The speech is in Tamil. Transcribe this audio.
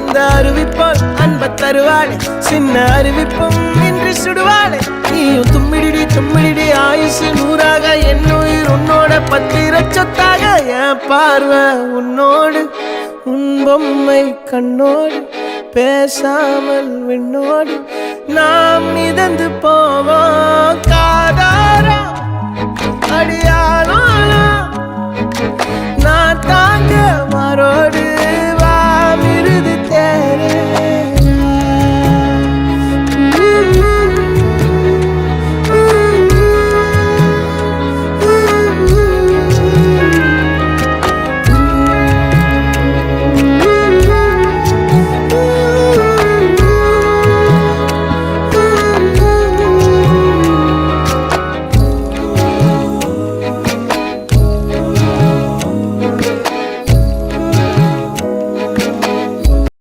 அந்த அறிவிப்பால் அன்ப தருவாளே சின்ன அறிவிப்பும் இன்று சுடுவாளே நீயும் தும்மிடி தும்மிடி ஆயுசு நூறாக என் உயிர் உன்னோட பத்திர சொத்தாக என் பார்வை உன்னோடு உன் பொம்மை கண்ணோடு பேசாமல் விண்ணோடு நாம் மிதந்து போவோம் காதாரா அடியாளோ நான் தாங்க